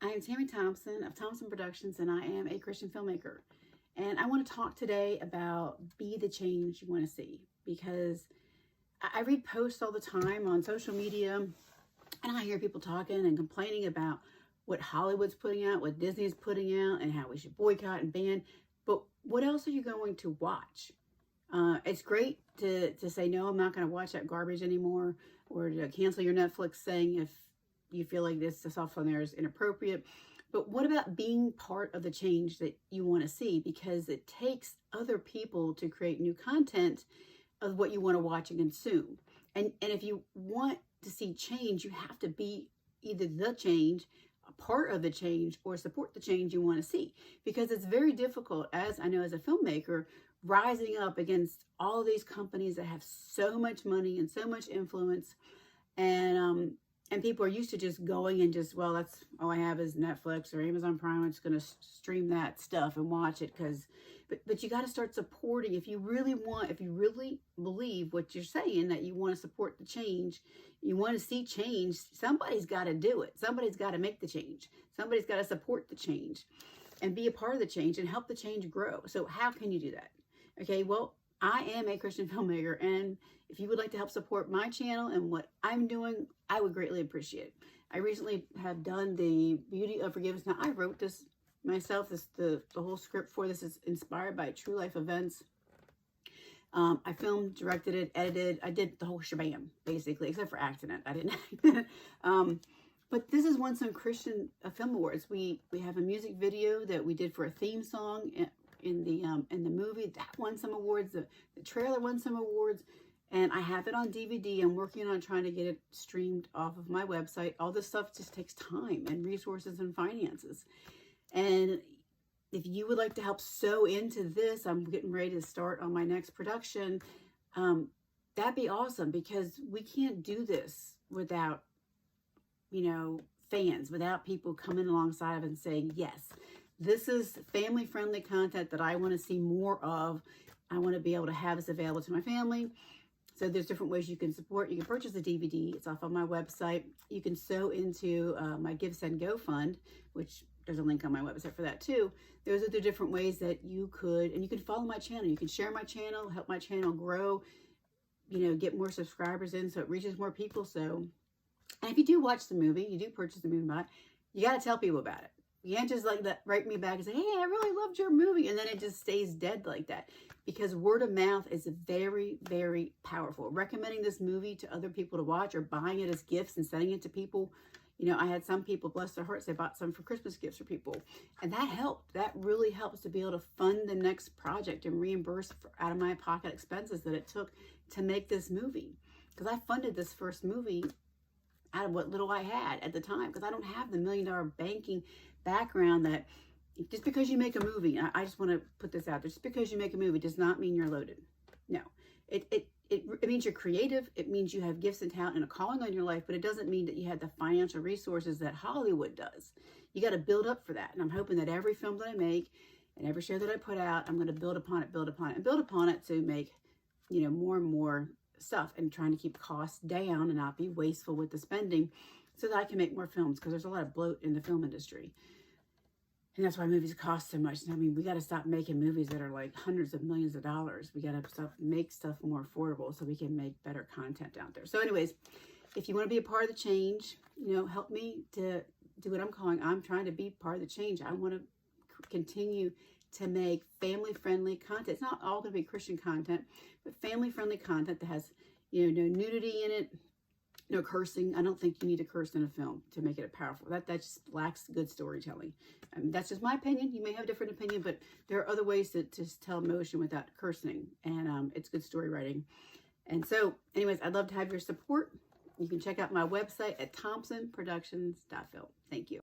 I am Tammy Thompson of Thompson Productions, and I am a Christian filmmaker. And I want to talk today about be the change you want to see, because I read posts all the time on social media, and I hear people talking and complaining about what Hollywood's putting out, what Disney's putting out, and how we should boycott and ban. But what else are you going to watch? It's great to say, no, I'm not going to watch that garbage anymore, or to cancel your Netflix saying if you feel like this stuff on there is inappropriate. But what about being part of the change that you want to see? Because it takes other people to create new content of what you want to watch and consume. And if you want to see change, you have to be either the change, a part of the change, or support the change you want to see. Because it's very difficult, as I know as a filmmaker, rising up against all these companies that have so much money and so much influence, and people are used to just going and just, well, that's all I have is Netflix or Amazon Prime. I'm just going to stream that stuff and watch it. But you got to start supporting. If you really believe what you're saying, that you want to support the change, you want to see change, somebody's got to do it. Somebody's got to make the change. Somebody's got to support the change and be a part of the change and help the change grow. So how can you do that? Okay, well, I am a Christian filmmaker, and if you would like to help support my channel and what I'm doing, I would greatly appreciate it. I recently have done the Beauty of Forgiveness. Now, I wrote this myself. The whole script for this is inspired by true life events. I filmed, directed it, edited. I did the whole shebang, basically, except for acting it. I didn't act it. But this has won some Christian film awards. We have a music video that we did for a theme song in the movie that won some awards. The trailer won some awards, and I have it on DVD. I'm working on trying to get it streamed off of my website. All this stuff just takes time and resources and finances. And if you would like to help sew into this, I'm getting ready to start on my next production. That'd be awesome, because we can't do this without, fans, without people coming alongside of and saying, yes, this is family-friendly content that I want to see more of. I want to be able to have this available to my family. So there's different ways you can support. You can purchase a DVD. It's off on my website. You can sew into my Give, Send, Go fund, which there's a link on my website for that too. Those are the different ways that you could, and you can follow my channel. You can share my channel, help my channel grow, get more subscribers in so it reaches more people. So, and if you do watch the movie, you do purchase the movie, you got to tell people about it. You can't just like that, write me back and say, hey, I really loved your movie, and then it just stays dead like that. Because word of mouth is very, very powerful. Recommending this movie to other people to watch, or buying it as gifts and sending it to people. I had some people, bless their hearts, they bought some for Christmas gifts for people. And that helped. That really helps to be able to fund the next project and reimburse out of my pocket expenses that it took to make this movie. Because I funded this first movie out of what little I had at the time, because I don't have the $1 million banking background. That just because you make a movie, I just want to put this out there, just because you make a movie does not mean you're loaded. No, it means you're creative. It means you have gifts and talent and a calling on your life, but it doesn't mean that you have the financial resources that Hollywood does. You got to build up for that. And I'm hoping that every film that I make and every show that I put out, I'm going to build upon it, build upon it, and build upon it to make, more and more stuff, and trying to keep costs down and not be wasteful with the spending, so that I can make more films, because there's a lot of bloat in the film industry. And that's why movies cost so much. I mean, we got to stop making movies that are like hundreds of millions of dollars. We got to make stuff more affordable so we can make better content out there. So anyways, if you want to be a part of the change, help me to do what I'm trying to be part of the change. I want to continue to make family-friendly content. It's not all going to be Christian content, but family-friendly content that has, no nudity in it, no cursing. I don't think you need to curse in a film to make it powerful. That just lacks good storytelling. That's just my opinion. You may have a different opinion, but there are other ways to tell emotion without cursing, and it's good story writing. And so, anyways, I'd love to have your support. You can check out my website at thompsonproductions.film. Thank you.